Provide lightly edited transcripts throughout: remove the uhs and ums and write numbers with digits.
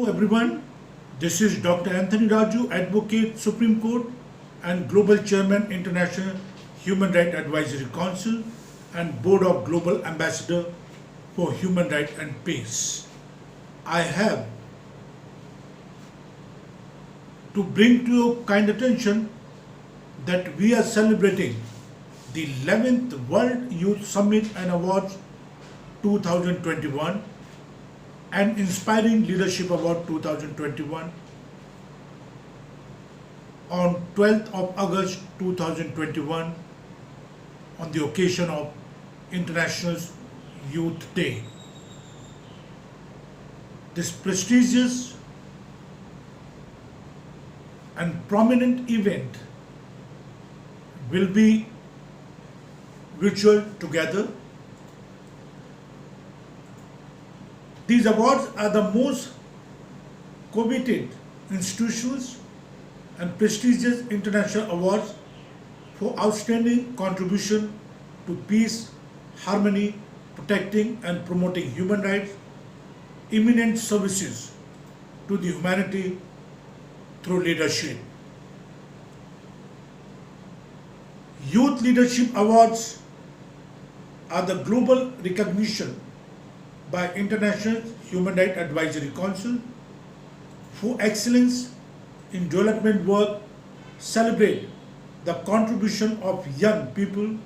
everyone. This is Dr. Anthony Raju, Advocate, Supreme Court and Global Chairman, International Human Rights Advisory Council and Board of Global Ambassador for Human Rights and Peace. I have to bring to your kind attention that we are celebrating the 11th World Youth Summit and Awards 2021 and Inspiring Leadership Award 2021 on 12th of August 2021 on the occasion of International Youth Day. This prestigious and prominent event will be virtual together. These awards are the most coveted institutions and prestigious international awards for outstanding contribution to peace, harmony, protecting and promoting human rights, eminent services to the humanity through leadership. Youth Leadership Awards are the global recognition by International Human Rights Advisory Council for excellence in development work, celebrate the contribution of young people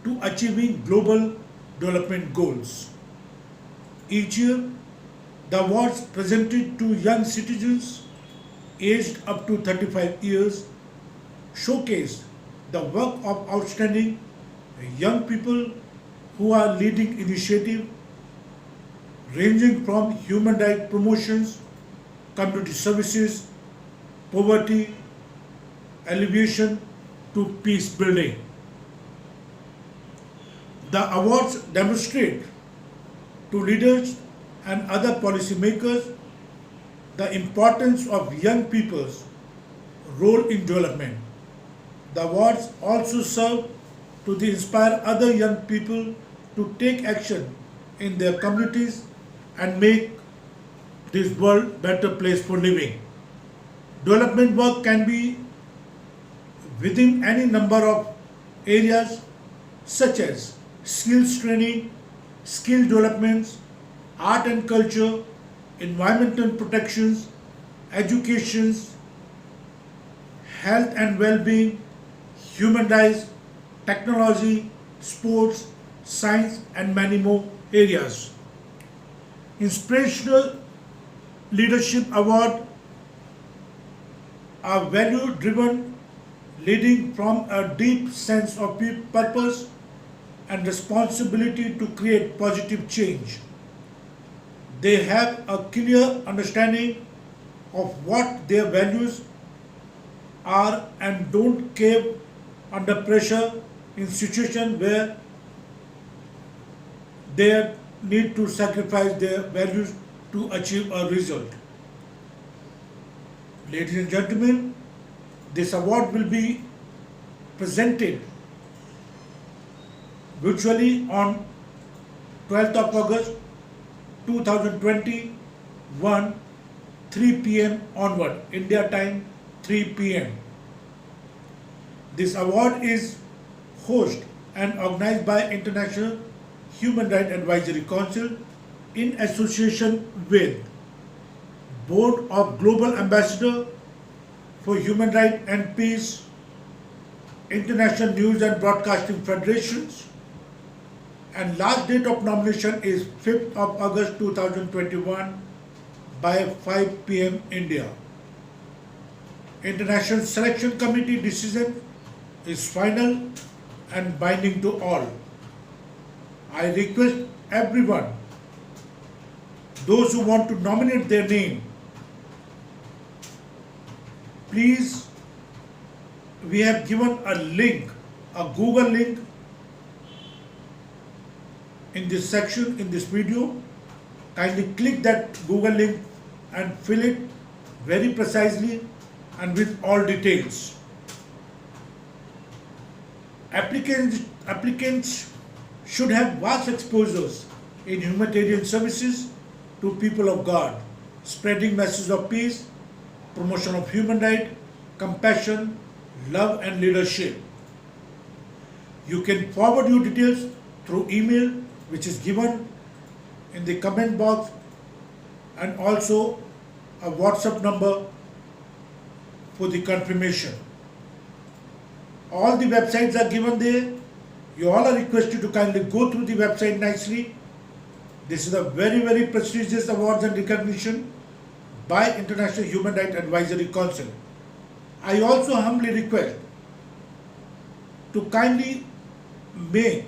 to achieving global development goals. Each year, the awards presented to young citizens aged up to 35 years showcase the work of outstanding young people who are leading initiatives ranging from human rights promotions, community services, poverty alleviation to peace building. The awards demonstrate to leaders and other policymakers the importance of young people's role in development. The awards also serve to inspire other young people to take action in their communities and make this world a better place for living. Development work can be within any number of areas such as skills training, skill developments, art and culture, environmental protections, education, health and well-being, human rights, technology, sports, science and many more areas. Inspirational Leadership Award are value-driven, leading from a deep sense of purpose and responsibility to create positive change. They have a clear understanding of what their values are and don't cave under pressure in situations where they need to sacrifice their values to achieve a result. Ladies and gentlemen, this award will be presented virtually on 12th of August 2021, 3 p.m. onward, India time 3 p.m. This award is hosted and organized by International Human Rights Advisory Council in association with Board of Global Ambassador for Human Rights and Peace, International News and Broadcasting Federations, and last date of nomination is 5th of August 2021 by 5 p.m. India. International Selection Committee decision is final and binding to all. I request everyone, those who want to nominate their name, please, we have given a link, a Google link in this section, in this video. Kindly click that Google link and fill it very precisely and with all details. Applicants should have vast exposures in humanitarian services to people of God, spreading messages of peace, promotion of human rights, compassion, love and leadership. You can forward your details through email, which is given in the comment box, and also a WhatsApp number for the confirmation. All the websites are given there. You all are requested to kindly go through the website nicely. This is a very, very prestigious awards and recognition by International Human Rights Advisory Council. I also humbly request to kindly make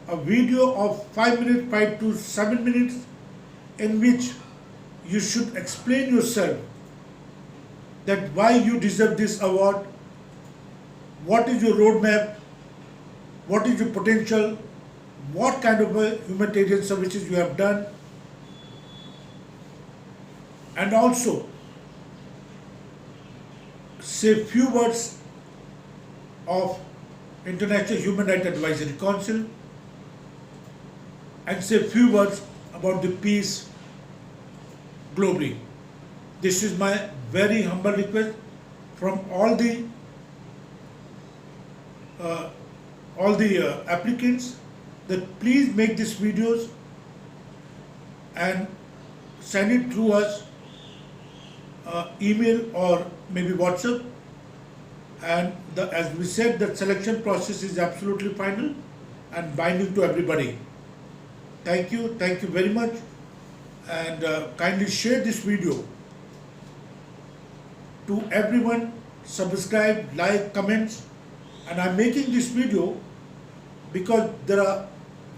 a video of 5 minutes, 5 to 7 minutes, in which you should explain yourself that why you deserve this award, what is your roadmap, what is your potential, what kind of humanitarian services you have done, and also say few words of International Human Rights Advisory Council, and say few words about the peace globally. This is my very humble request from all the applicants, that please make these videos and send it through us email or maybe WhatsApp. And as we said, the selection process is absolutely final and binding to everybody. Thank you very much, and kindly share this video to everyone, subscribe, like, comments. And I'm making this video because there are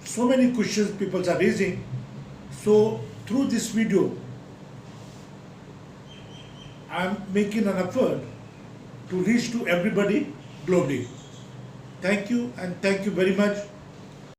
so many questions people are raising. So through this video, I'm making an effort to reach to everybody globally. Thank you, and thank you very much.